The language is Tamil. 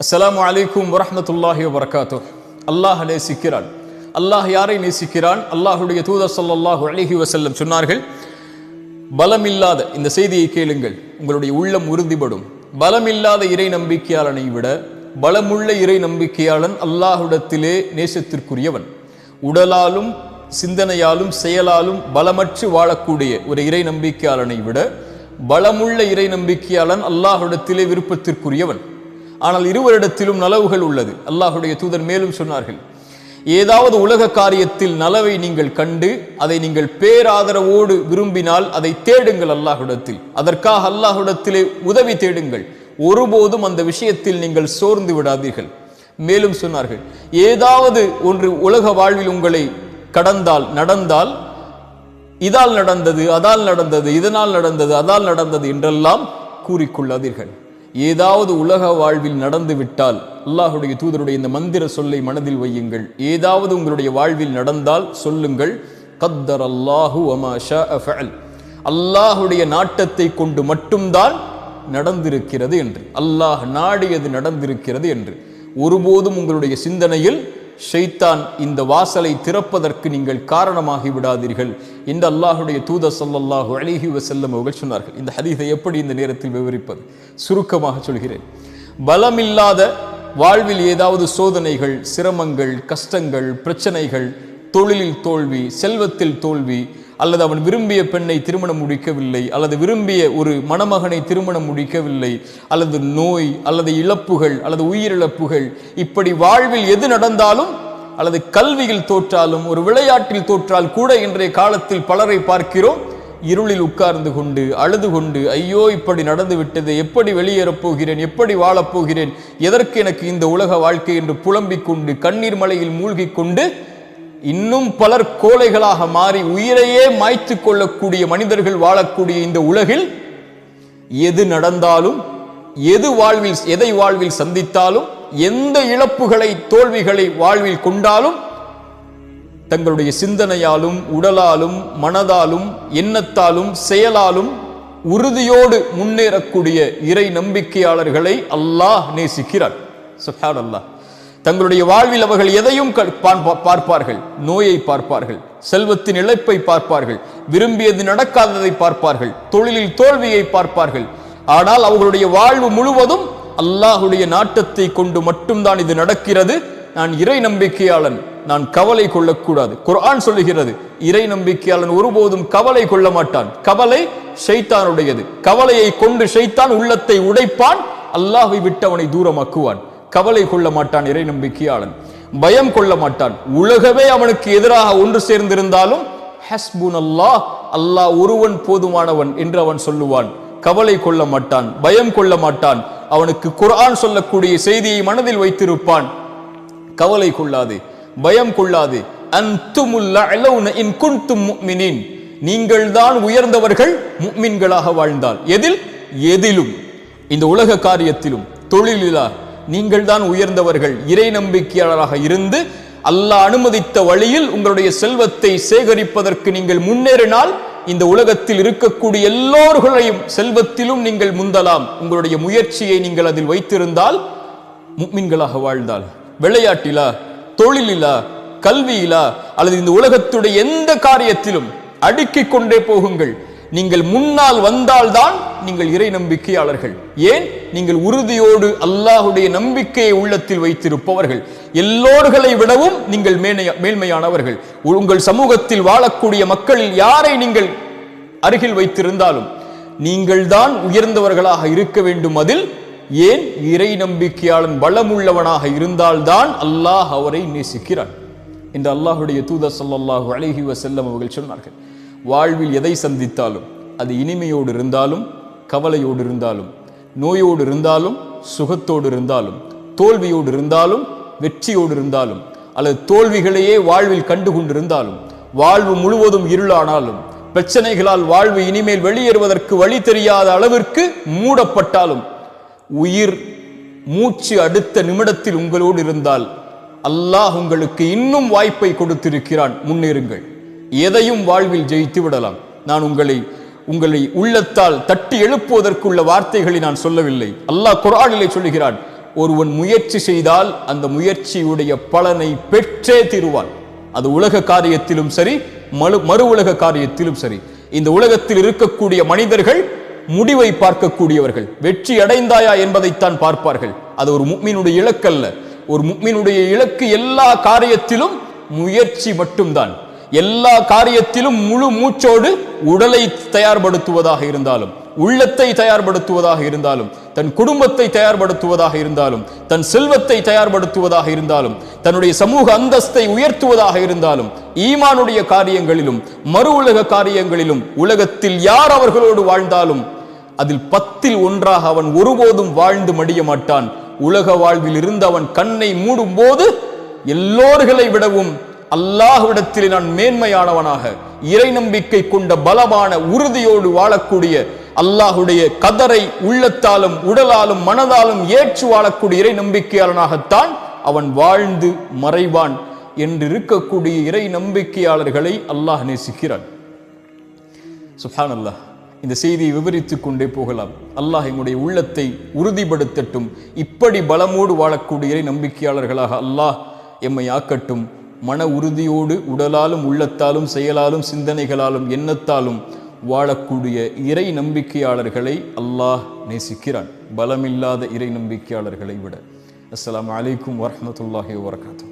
அஸ்ஸலாமு அலைக்கும் வரஹ்மத்துல்லாஹி வபரகாத்துஹ். அல்லாஹ் நேசிக்கிறான். அல்லாஹ் யாரை நேசிக்கிறான்? அல்லாஹுடைய தூதர் ஸல்லல்லாஹு அலைஹி வஸல்லம் சொன்னார்கள், பலமில்லாத, இந்த செய்தியை கேளுங்கள், உங்களுடைய உள்ளம் உறுதிப்படும். பலமில்லாத இறை நம்பிக்கையாளனை விட பலமுள்ள இறை நம்பிக்கையாளன் அல்லாஹ்விடத்திலே நேசத்திற்குரியவன். உடலாலும் சிந்தனையாலும் செயலாலும் பலமற்று வாழக்கூடிய ஒரு இறை நம்பிக்கையாளனை விட பலமுள்ள இறை நம்பிக்கையாளன் அல்லாஹ்விடத்திலே விருப்பத்திற்குரியவன். ஆனால் இருவரிடத்திலும் நலவுகள் உள்ளது. அல்லாஹுடைய தூதர் மேலும் சொன்னார்கள், ஏதாவது உலக காரியத்தில் நலவை நீங்கள் கண்டு அதை நீங்கள் பேராதரவோடு விரும்பினால் அதை தேடுங்கள் அல்லாஹ்விடத்தில், அதற்காக அல்லாஹ்விடத்திலே உதவி தேடுங்கள். ஒருபோதும் அந்த விஷயத்தில் நீங்கள் சோர்ந்து விடாதீர்கள். மேலும் சொன்னார்கள், ஏதாவது ஒன்று உலக வாழ்வில் உங்களை கடந்தால் நடந்தால், இதால் நடந்தது, அதால் நடந்தது, இதனால் நடந்தது, அதால் நடந்தது என்றெல்லாம் கூறிக்கொள்ளாதீர்கள். ஏதாவது உலக வாழ்வில் நடந்து விட்டால் அல்லாஹுடைய தூதருடைய இந்த மந்திர சொல்லை மனதில் வையுங்கள். ஏதாவது உங்களுடைய வாழ்வில் நடந்தால் சொல்லுங்கள், கத்தர் அல்லாஹு வமா ஷாஅ ஃபஅல், அல்லாஹுடைய நாட்டத்தை கொண்டு மட்டும்தான் நடந்திருக்கிறது என்று, அல்லாஹ் நாடியது நடந்திருக்கிறது என்று. ஒருபோதும் உங்களுடைய சிந்தனையில் ஷைத்தான் இந்த வாசலை திறப்பதற்கு நீங்கள் காரணமாகி விடாதீர்கள் என்று அல்லாஹுடைய தூதர் ஸல்லல்லாஹு அலைஹி வஸல்லம் அவர்கள் சொன்னார்கள். இந்த ஹதீஸை எப்படி இந்த நேரத்தில் விவரிப்பது? சுருக்கமாக சொல்கிறேன். பலமில்லாத வாழ்வில் ஏதாவது சோதனைகள், சிரமங்கள், கஷ்டங்கள், பிரச்சனைகள், தொழிலில் தோல்வி, செல்வத்தில் தோல்வி, அல்லது அவன் விரும்பிய பெண்ணை திருமணம் முடிக்கவில்லை, அல்லது விரும்பிய ஒரு மணமகனை திருமணம் முடிக்கவில்லை, அல்லது நோய், அல்லது இழப்புகள், அல்லது உயிரிழப்புகள், இப்படி வாழ்வில் எது நடந்தாலும், அல்லது கல்வியில் தோற்றாலும், ஒரு விளையாட்டில் தோற்றால் கூட இன்றைய காலத்தில் பலரை பார்க்கிறோம், இருளில் உட்கார்ந்து கொண்டு அழுது கொண்டு, ஐயோ இப்படி நடந்து விட்டது, எப்படி வெளியேறப் போகிறேன், எப்படி வாழப்போகிறேன், எதற்கு எனக்கு இந்த உலக வாழ்க்கை என்று புலம்பிக் கொண்டு கண்ணீர் மலையில் மூழ்கி கொண்டு இன்னும் பலர் கோழைகளாக மாறி உயிரையே மாய்த்து கொள்ளக்கூடிய மனிதர்கள் வாழக்கூடிய இந்த உலகில் எது நடந்தாலும், எதை வாழ்வில் சந்தித்தாலும், எந்த இழப்புகளை தோல்விகளை வாழ்வில் கொண்டாலும் தங்களுடைய சிந்தனையாலும் உடலாலும் மனதாலும் எண்ணத்தாலும் செயலாலும் உறுதியோடு முன்னேறக்கூடிய இறை நம்பிக்கையாளர்களை அல்லாஹ் நேசிக்கிறார். சுப்ஹானல்லாஹ். தங்களுடைய வாழ்வில் அவர்கள் எதையும் பார்ப்பார்கள். நோயை பார்ப்பார்கள், செல்வத்தின் இழப்பை பார்ப்பார்கள், விரும்பியது நடக்காததை பார்ப்பார்கள், தொழிலில் தோல்வியை பார்ப்பார்கள். ஆனால் அவர்களுடைய வாழ்வு முழுவதும் அல்லாஹுடைய நாட்டத்தை கொண்டு மட்டும்தான் இது நடக்கிறது. நான் இறை நம்பிக்கையாளன், நான் கவலை கொள்ளக்கூடாது. குர்ஆன் சொல்லுகிறது, இறை நம்பிக்கையாளன் ஒருபோதும் கவலை கொள்ள மாட்டான். கவலை ஷைத்தானுடையது. கவலையை கொண்டு ஷைத்தான் உள்ளத்தை உடைப்பான், அல்லாஹ்வை விட்டு அவனை தூரமாக்குவான். கவலை கொள்ள மாட்டான் இறை நம்பிக்கையாளன். பயம் கொள்ள மாட்டான். உலகமே அவனுக்கு எதிராக ஒன்று சேர்ந்திருந்தாலும் ஹஸ்புனல்லாஹ், அல்லாஹ் ஒருவன் போதுமானவன் என்று அவன் சொல்லுவான். கவலை கொள்ள மாட்டான், பயம் கொள்ள மாட்டான். அவனுக்கு குர்ஆன் சொல்லக்கூடிய செய்தியை மனதில் வைத்திருப்பான். கவலை கொள்ளாதே, பயம் கொள்ளாதே. அன்துமுல் அலௌன இன் குன்தும் முஃமினீன், நீங்கள் தான் உயர்ந்தவர்கள் முஃமின்களாக வாழ்ந்தால். எதிலும், இந்த உலக காரியத்திலும் தொழிலிலா நீங்கள் தான் உயர்ந்தவர்கள். இறை நம்பிக்கையாளராக இருந்து அல்லாஹ் அனுமதித்த வழியில் உங்களுடைய செல்வத்தை சேகரிப்பதற்கு நீங்கள் முன்னேறினால் இந்த உலகத்தில் இருக்கக்கூடிய எல்லோர்களையும் செல்வத்திலும் நீங்கள் முந்தலாம். உங்களுடைய முயற்சியை நீங்கள் அதில் வைத்திருந்தால், முஃமின்களாக வாழ்ந்தால். விளையாட்டிலா, தொழிலிலா, கல்வியிலா, அல்லது இந்த உலகத்துடைய எந்த காரியத்திலும் அடுக்கிக் கொண்டே போகுங்கள். நீங்கள் முன்னால் வந்தால்தான் நீங்கள் இறை நம்பிக்கையாளர்கள். ஏன்? நீங்கள் உறுதியோடு அல்லாஹுடைய நம்பிக்கையை உள்ளத்தில் வைத்திருப்பவர்கள். எல்லோர்களை விடவும் நீங்கள் மேன்மையானவர்கள். உங்கள் சமூகத்தில் வாழக்கூடிய மக்களில் யாரை நீங்கள் அருகில் வைத்திருந்தாலும் நீங்கள் தான் உயர்ந்தவர்களாக இருக்க வேண்டும். அதில் ஏன்? இறை நம்பிக்கையாளன் பலமுள்ளவனாக இருந்தால்தான் அல்லாஹ் அவரை நேசிக்கிறான் என்று அல்லாஹுடைய தூதர் ஸல்லல்லாஹு அலைஹி வஸல்லம் அவர்கள் சொன்னார்கள். வாழ்வில் எதை சந்தித்தாலும், அது இனிமையோடு இருந்தாலும், கவலையோடு இருந்தாலும், நோயோடு இருந்தாலும், சுகத்தோடு இருந்தாலும், தோல்வியோடு இருந்தாலும், வெற்றியோடு இருந்தாலும், அல்லது தோல்விகளையே வாழ்வில் கண்டு கொண்டிருந்தாலும், வாழ்வு முழுவதும் இருளானாலும், பிரச்சனைகளால் வாழ்வு இனிமேல் வெளியேறுவதற்கு வழி தெரியாத அளவிற்கு மூடப்பட்டாலும், உயிர் மூச்சு அடுத்த நிமிடத்தில் உங்களோடு இருந்தால் அல்லாஹ் உங்களுக்கு இன்னும் வாய்ப்பை கொடுத்திருக்கிறான். முன்னேறுங்கள். எதையும் வாழ்வில் ஜெயித்து விடலாம். நான் உங்களை உள்ளத்தால் தட்டி எழுப்புவதற்குள்ள வார்த்தைகளை நான் சொல்லவில்லை. அல்லாஹ் குர்ஆனிலே சொல்லுகிறான், ஒருவன் முயற்சி செய்தால் அந்த முயற்சியுடைய பலனை பெற்றே தீருவான். அது உலக காரியத்திலும் சரி, மறு உலக காரியத்திலும் சரி. இந்த உலகத்தில் இருக்கக்கூடிய மனிதர்கள் முடிவை பார்க்கக்கூடியவர்கள். வெற்றி அடைந்தாயா என்பதைத்தான் பார்ப்பார்கள். அது ஒரு முஃமினுடைய இலக்கல்ல. ஒரு முஃமினுடைய இலக்கு எல்லா காரியத்திலும் முயற்சி மட்டும்தான். எல்லா காரியத்திலும் முழு மூச்சோடு உடலை தயார்படுத்துவதாக இருந்தாலும், உள்ளத்தை தயார்படுத்துவதாக இருந்தாலும், தன் குடும்பத்தை தயார்படுத்துவதாக இருந்தாலும், தன் செல்வத்தை தயார்படுத்துவதாக இருந்தாலும், தன்னுடைய சமூக அந்தஸ்தை உயர்த்துவதாக இருந்தாலும், ஈமானுடைய காரியங்களிலும் மறு உலக காரியங்களிலும் உலகத்தில் யார் அவர்களோடு வாழ்ந்தாலும் அதில் 10ல் 1 அவன் ஒருபோதும் வாழ்ந்து மடிய மாட்டான். உலக வாழ்வில் இருந்து அவன் கண்ணை மூடும் போது எல்லோர்களை விடவும் அல்லாஹ்விடத்தில் நான் மேன்மையானவனாக, இறை நம்பிக்கை கொண்ட பலமான உறுதியோடு வாழக்கூடிய, அல்லாஹுடைய கதரை உள்ளத்தாலும் உடலாலும் மனதாலும் ஏற்று வாழக்கூடிய இறை நம்பிக்கையாளனாகத்தான் அவன் வாழ்ந்து மறைவான் என்று இருக்கக்கூடிய இறை நம்பிக்கையாளர்களை அல்லாஹ் நேசிக்கிறான். சுப்ஹானல்லாஹ். இந்த செய்தியை விவரித்துக் கொண்டே போகலாம். அல்லாஹ் எம்முடைய உள்ளத்தை உறுதிப்படுத்தட்டும். இப்படி பலமோடு வாழக்கூடிய இறை நம்பிக்கையாளர்களாக அல்லாஹ் எம்மை ஆக்கட்டும். மன உறுதியோடு உடலாலும் உள்ளத்தாலும் செயலாலும் சிந்தனைகளாலும் எண்ணத்தாலும் வாழக்கூடிய இறை நம்பிக்கையாளர்களை அல்லாஹ் நேசிக்கிறான், பலமில்லாத இறை நம்பிக்கையாளர்களை விட. அஸ்ஸலாமு அலைக்கும் வரஹ்மத்துல்லாஹி வபரகாத்துஹு.